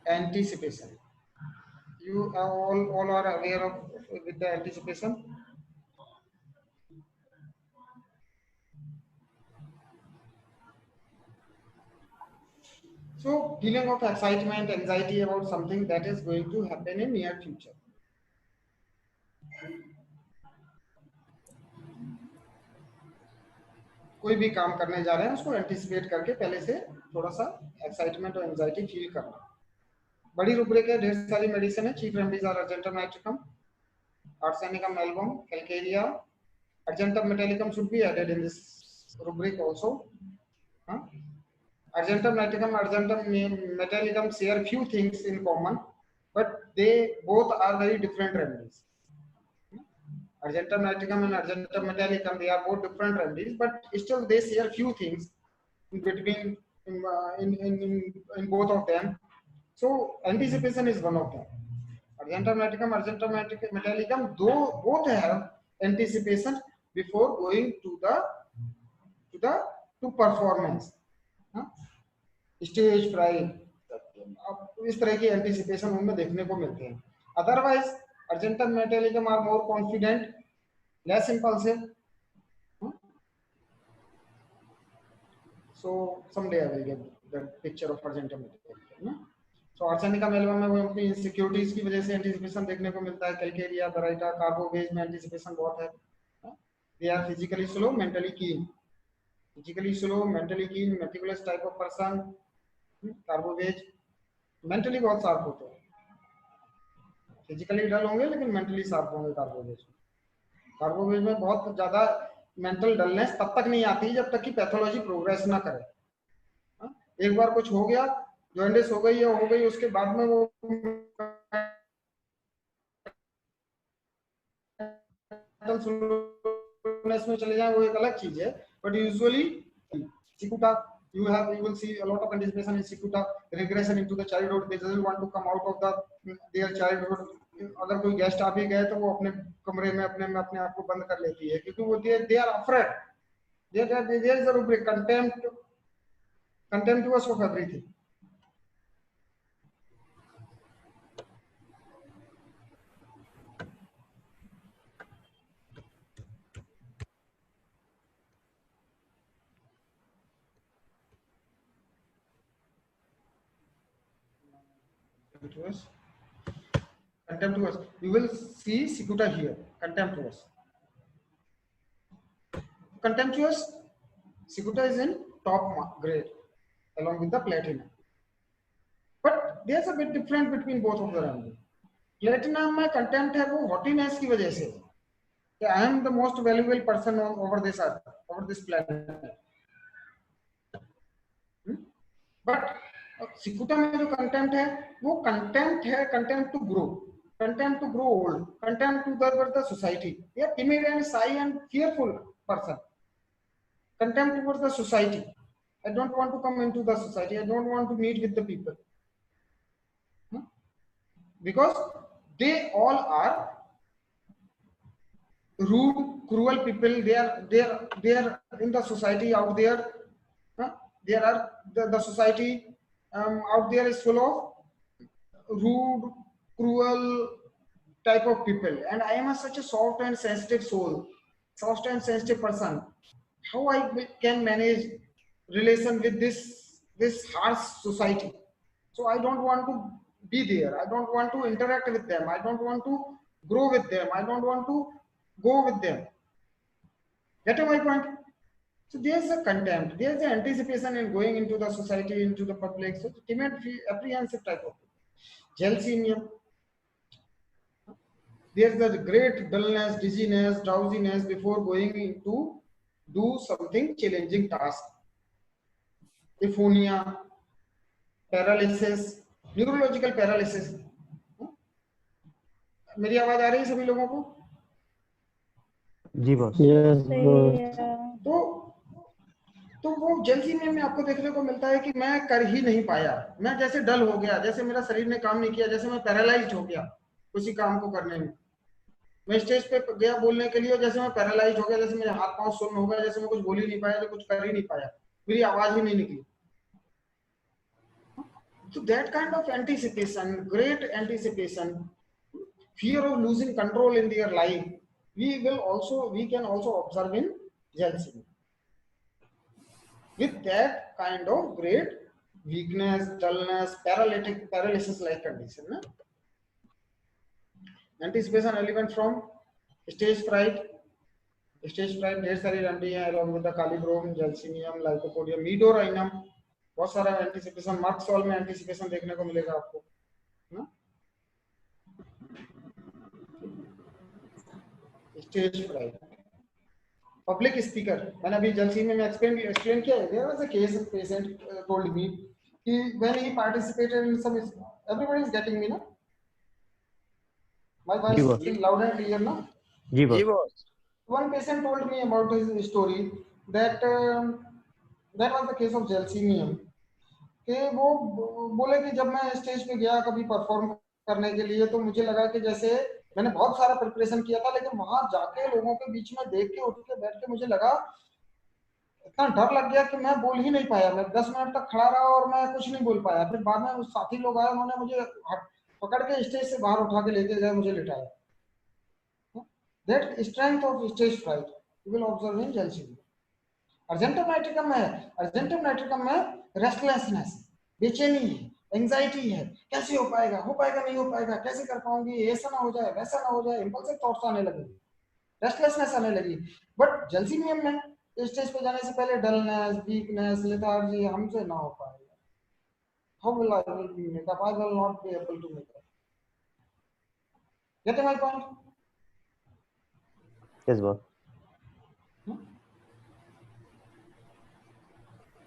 anticipation. You are all are aware of with the anticipation. So feeling of excitement, anxiety about something that is going to happen in near future. कोई भी काम करने जा रहे हैं उसको anticipate करके पहले से थोड़ा सा एक्साइटमेंट और एंजाइटी फील करना. बड़ी रुब्रिक है, ढेर सारी मेडिसिन है. Chief remedies are argentum nitricum, arsenicum album, calcarea. Argentum metallicum should be added in this rubric also. Argentum nitricum, argentum metallicum share few things in common, but they both are very different remedies. Argentum nitricum and argentum metallicum, they are both different remedies, but still they share few things in between in both of them. So anticipation is one of them. Argentum nitricum, argentum metallicum, though both have anticipation before going to performance. Stage fright, इस तरह की anticipation उनमें देखने को मिलते हैं. Otherwise argentum metallicum are more confident, less impulsive. So someday I will get the picture of argentum metallicum. So arsenicum album में वो अपनी इनसिक्योरिटीज की वजह से एंटिसिपेशन देखने को मिलता है. कैलकेरिया, बराइटा, कार्बोवेज में एंटिसिपेशन बहुत है. They are physically slow, mentally keen. Physically slow, mentally keen, meticulous type of person. Carbo veg mentally बहुत शार्प होते हैं. फिजिकली डल होंगे लेकिन मेंटली शार्प होंगे कार्बोवेज. कार्बोवेज में बहुत ज्यादा मेंटल डलनेस तब तक नहीं आती जब तक कि पैथोलॉजी प्रोग्रेस ना करे. एक बार कुछ हो गया, जॉइंटिस हो गई या हो गई, उसके बाद में वो में चले जाए वो एक अलग चीज है. But usually cicuta, you will see a lot of anticipation in cicuta, regression into the childhood. They doesn't want to come out of their childhood. अगर कोई गेस्ट आ भी गए तो वो अपने कमरे में अपने आप को बंद कर लेती है क्योंकि वो they are afraid. There is a rubric, contemptuous of everything. Contemptuous. You will see cicuta here. Contemptuous. Contemptuous. Cicuta is in top grade along with the platinum. But there's a bit different between both of the remedy. Platinum में contempt है वो haughtiness की वजह से. I am the most valuable person over this earth, over this planet. But cicuta में जो contempt है वो contempt है, contempt to grow, contempt to grow old, contempt to the society. They are timid and shy and fearful person. Contempt towards the society. I don't want to come into the society. I don't want to meet with the people. Because they all are rude, cruel people. They are in the society out there. There are the society out there is full of rude, cruel type of people, and I am such a soft and sensitive soul, soft and sensitive person. How I can manage relation with this harsh society? So I don't want to be there. I don't want to interact with them. I don't want to grow with them. I don't want to go with them. Get my point? So there's a contempt, there's an anticipation in going into the society, into the public. So timid, apprehensive type of jealousy. There's the great dullness, dizziness, drowsiness before going into do something challenging task. Aphonia, paralysis, neurological paralysis. मेरी आवाज आ रही है सभी लोगों को? जी boss. तो वो जल्दी में आपको देखने को मिलता है कि मैं कर ही नहीं पाया, मैं जैसे डल हो गया, जैसे मेरा शरीर ने काम नहीं किया, जैसे मैं पैरालाइज्ड हो गया उसी काम को करने में. मैं स्टेज पे गया बोलने के लिए, जैसे मैं पैरालाइज्ड हो गया, जैसे मेरे हाथ पांव सुन्न हो गए, जैसे मैं कुछ बोल ही नहीं पाया, कुछ कर ही नहीं पाया, मेरी आवाज ही नहीं निकली. So that kind of anticipation, great anticipation, fear of losing control in their life, we can also observe in jealousy. With that kind of great weakness, dullness, paralysis like condition. Na? Anticipation element from stage fright. Stage fright ढेर सारी remedy है along with the calibrome, gelsemium, lycopodium, medorinum, बहुत सारा anticipation mark sol में anticipation देखने को मिलेगा आपको ना. स्टेज फ्राइट, पब्लिक स्पीकर, मैंने अभी जलसीमियम में एक्सप्लेन किया है. There was a case of patient told me कि when he participated in some, everybody is getting me ना, my voice is loud and clear ना. जी boss. One patient told me about his story that that was the case of gelsemium. कि वो बोले कि जब मैं स्टेज पे गया कभी परफॉर्म करने के लिए तो मुझे लगा कि जैसे मैंने बहुत सारा प्रिपरेशन किया था, लेकिन वहां जाके लोगों के बीच में देख के उठ के बैठ के मुझे लगा, इतना डर लग गया कि मैं बोल ही नहीं पाया. मैं 10 मिनट तक खड़ा रहा और मैं कुछ नहीं बोल पाया. फिर बाद में उस साथी लोग आए, उन्होंने मुझे पकड़ के स्टेज से बाहर उठा के लेके गए, मुझे लिटाया. That strength of stage fright you will observe in jealousy. Argentum nitricum में, अर्जेंटम नाइट्रिकम में रेस्टलेसनेस, बेचैनी है, एंजाइटी है, कैसे हो पाएगा नहीं हो पाएगा, कैसे कर पाऊंगी, ऐसा ना हो जाए वैसा ना हो जाए, इंपल्सिव थॉट्स आने लगेंगे, रेस्टलेसनेस आने लगी. बट जेलसीमियम में स्टेज पे जाने से पहले डलनेस, वीकनेस, लेथार्जी, हमसे ना हो पाएगा. How will I make up? I will not be able to make up. Get my point? Yes, boss.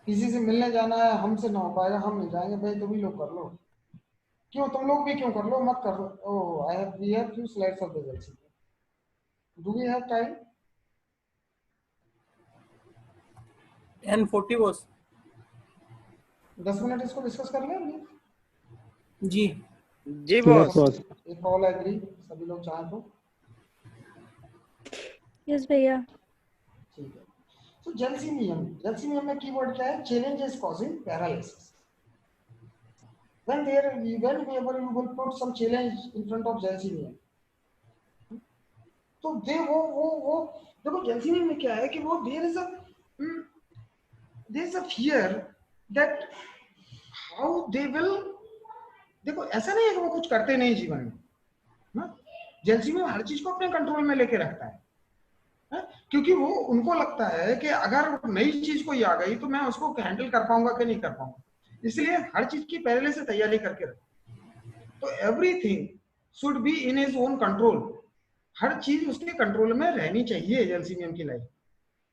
किसी से मिलने जाना है, हमसे ना हो पाएगा, हम नहीं जाएंगे. भाई तुम ही लोग कर लो. क्यों तुम लोग भी क्यों कर लो, मत कर लो. ओह, we have few slides of the jealousy. Do we have time? 10:40 boss. 10 minute इसको डिस्कस कर लें. जी बॉस. एक कॉल एग्री सभी लोग चाहें तो. यस भैया. ठीक है. So jealousy में कीवर्ड क्या है? Challenges causing paralysis. Whenever you will put some challenge in front of jealousy, तो वो देखो jealousy में क्या है कि वो there is a fear that how they will. देखो ऐसा नहीं है कि वो कुछ करते नहीं जीवन में. जेलसी में हर चीज को अपने कंट्रोल में लेके रखता है, क्योंकि वो उनको लगता है कि अगर नई चीज कोई आ गई तो मैं उसको हैंडल कर पाऊंगा कि नहीं कर पाऊंगा, इसलिए हर चीज की पहले से तैयारी करके रखता. तो everything should be in his own control. हर चीज उसके कंट्रोल में रहनी चाहिए जेलसीमियम की लाइफ.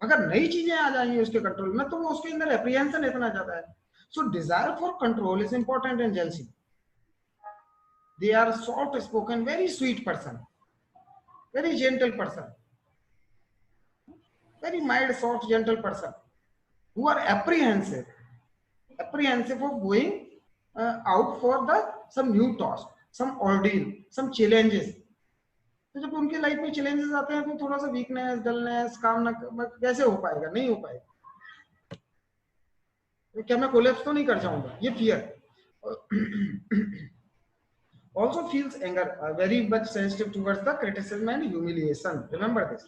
अगर नई चीजें आ जाएंगी उसके कंट्रोल में तो वो उसके अंदर एप्रीहेंशन इतना ज्यादा है. सो desire for control is important in jealousy. They are soft spoken, very sweet person, very gentle person, very mild, soft, gentle person, who are apprehensive of going out for some new task, some ordeal, some challenges. तो जब उनके life में challenges आते हैं तो थोड़ा सा weakness, dullness, काम ना कैसे हो पाएगा, नहीं हो पाएगा, तो क्या मैं कोलैप्स तो नहीं कर जाऊंगा, ये fear. Also feels anger, very much sensitive towards the criticism and humiliation. Remember this.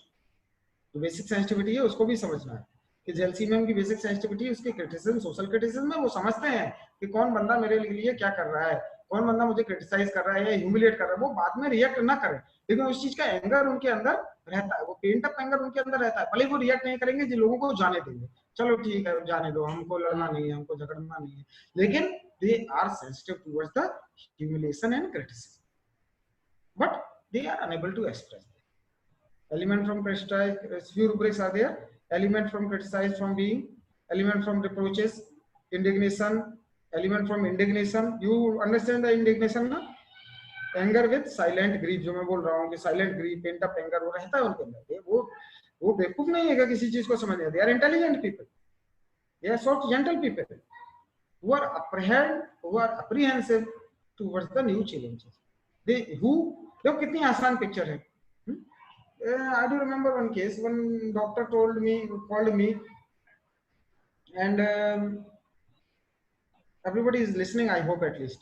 तो बेसिक सेंसिटिविटी है, उसको भी समझना है कि जेलसीमियम की बेसिक सेंसिटिविटी उसकी क्रिटिसिज्म, सोशल क्रिटिसिज्म में वो समझते हैं कि कौन बंदा मेरे लिए क्या कर रहा है, कौन बंदा मुझे क्रिटिसाइज कर रहा है या ह्यूमिलिएट कर रहा है. वो बाद में रिएक्ट ना करे, लेकिन उस चीज का एंगर उनके अंदर रहता है, वो पेंट अप एंगर उनके अंदर रहता है. भले वो रिएक्ट नहीं करेंगे, जिन लोगों को जाने देंगे, चलो ठीक है जाने दो, हमको लड़ना नहीं है, हमको झगड़ना नहीं है, लेकिन they are sensitive towards the humiliation and criticism, but they are unable to express them. Element from criticize, few rubrics are there. Element from criticize, from being, element from reproaches, indignation, element from indignation. You understand the indignation ना? Anger with silent grief, जो मैं बोल रहा हूँ कि silent grief, pent up anger वो रहता है उनके अंदर. वो बेवकूफ नहीं है किसी चीज को समझने. They are intelligent people. They are soft, gentle people. Who are apprehensive towards the new challenges. देखो कितनी आसान पिक्चर है. I do remember one case. One doctor called me, and Everybody is listening, I hope at least.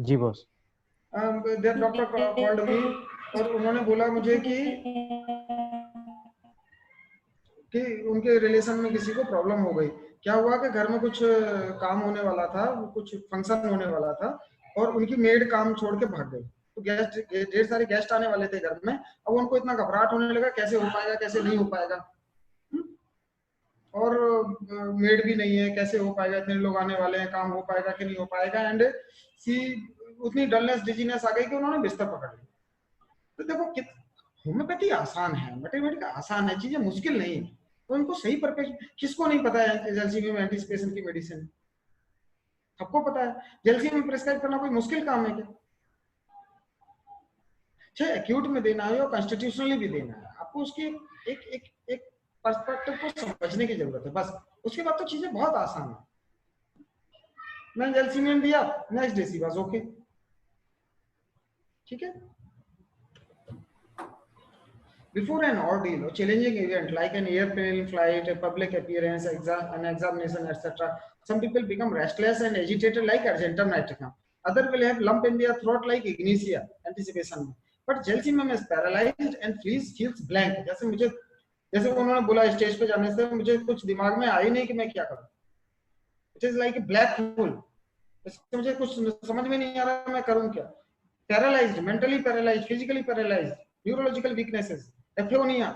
जी boss. Their doctor called me और उन्होंने बोला मुझे कि उनके रिलेशन में किसी को प्रॉब्लम हो गई। क्या हुआ कि घर में कुछ काम होने वाला था, कुछ फंक्शन होने वाला था और उनकी मेड काम छोड़ के भाग गई। तो गेस्ट, ढेर सारे गेस्ट आने वाले थे घर में। अब उनको इतना घबराहट होने लगा, कैसे हो पाएगा, कैसे नहीं हो पाएगा, और मेड भी नहीं है, कैसे हो पाएगा, इतने लोग आने वाले हैं, काम हो पाएगा कि नहीं हो पाएगा। एंड सी उतनी डलनेस, डिजीनेस आ गई कि उन्होंने बिस्तर पकड़ लिया। तो देखो होम्योपैथी आसान है, मैथमेटिक्स आसान है, चीजें मुश्किल नहीं है। तो इनको सही परफेक्ट, किसको नहीं पता है जैल्सीमियम में एंटीसिपेशन की मेडिसिन? सबको पता है। जैल्सीमियम में प्रेस्क्राइब करना कोई मुश्किल काम है क्या? चाहे एक्यूट में देना है या कॉन्स्टिट्यूशनली भी देना है, आपको उसकी एक एक एक पर्सपेक्टिव को समझने की जरूरत है बस। उसके बाद तो चीजें बहुत आसान है। मैं जैल्सीमियम दिया, नेक्स्ट डे सी बस ओके, ठीक है। Before an ordeal or challenging event like an airplane flight, a public appearance, an examination, etc., some people become restless and agitated like argentum nitricum. Other will have lump in their throat like ignitia, anticipation. But Gelsemium is paralyzed and feels blank. जैसे उन्होंने बोला stage पे जाने से मुझे कुछ दिमाग में आई नहीं कि मैं क्या करूं। It is like a black hole. मुझे कुछ समझ में नहीं आ रहा मैं करूं क्या। Paralyzed, mentally paralyzed, physically paralyzed, neurological weaknesses. एफ्लोनिया,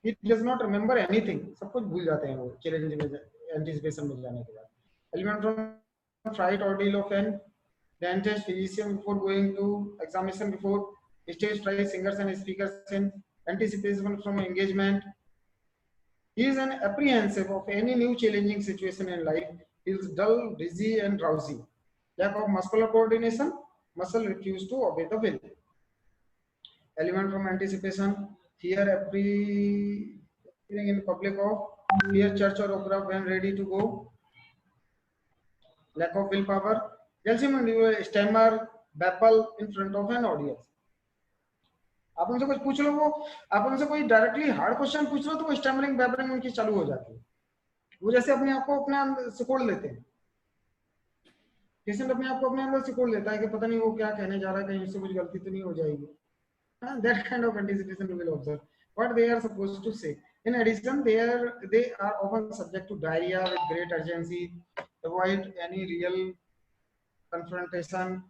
it does not remember anything, सब कुछ भूल जाते हैं वो चैलेंज में, एंटीसिपेशन में जाने के बाद। Element from fright ordeal of an dentist, physician before going to examination, before stage fright, singers and speakers in anticipation from engagement. He is an apprehensive of any new challenging situation in life, feels dull, dizzy and drowsy. Lack of muscular coordination, muscle refuse to obey the will. Element from anticipation, fear appearing in public, of fear church or opera when ready to go. Lack of willpower, Gelsemium stammer, babble in front of an audience. आप उनसे कुछ पूछ लो, वो आप उनसे कोई directly hard question पूछ लो तो वो स्टैमरिंग बैबलिंग उनकी चालू हो जाती है। वो जैसे अपने आप को अपने अंदर सिकोड़ लेते हैं। पेशेंट अपने आप को अपने अंदर सिकोड़ लेता है कि पता नहीं वो क्या कहने जा रहा है, कहीं उससे कुछ गलती तो नहीं हो जाएगी। That kind of anticipation we will observe what they are supposed to say. In addition, they are often subject to diarrhea with great urgency, avoid any real confrontation.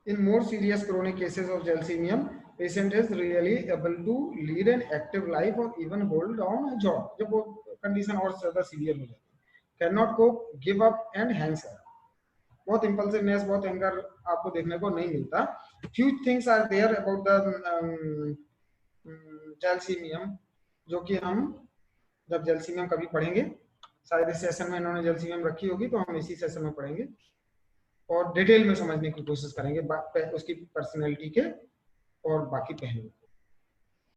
In more serious chronic cases of Gelsemium, patient is really able to lead an active life or even hold on a job. जब वो condition और ज्यादा severe हो जाती है, cannot cope, give up and hangs around. बहुत impulsiveness, बहुत anger आपको देखने को नहीं मिलता। Few things are there about the gelsemium, जो कि हम जब जैल्सीमियम कभी पढ़ेंगे, शायद इस सेशन में इन्होंने जैल्सीमियम रखी होगी तो हम इसी सेशन में पढ़ेंगे और डिटेल में समझने की कोशिश करेंगे उसकी पर्सनैलिटी के और बाकी पहलू।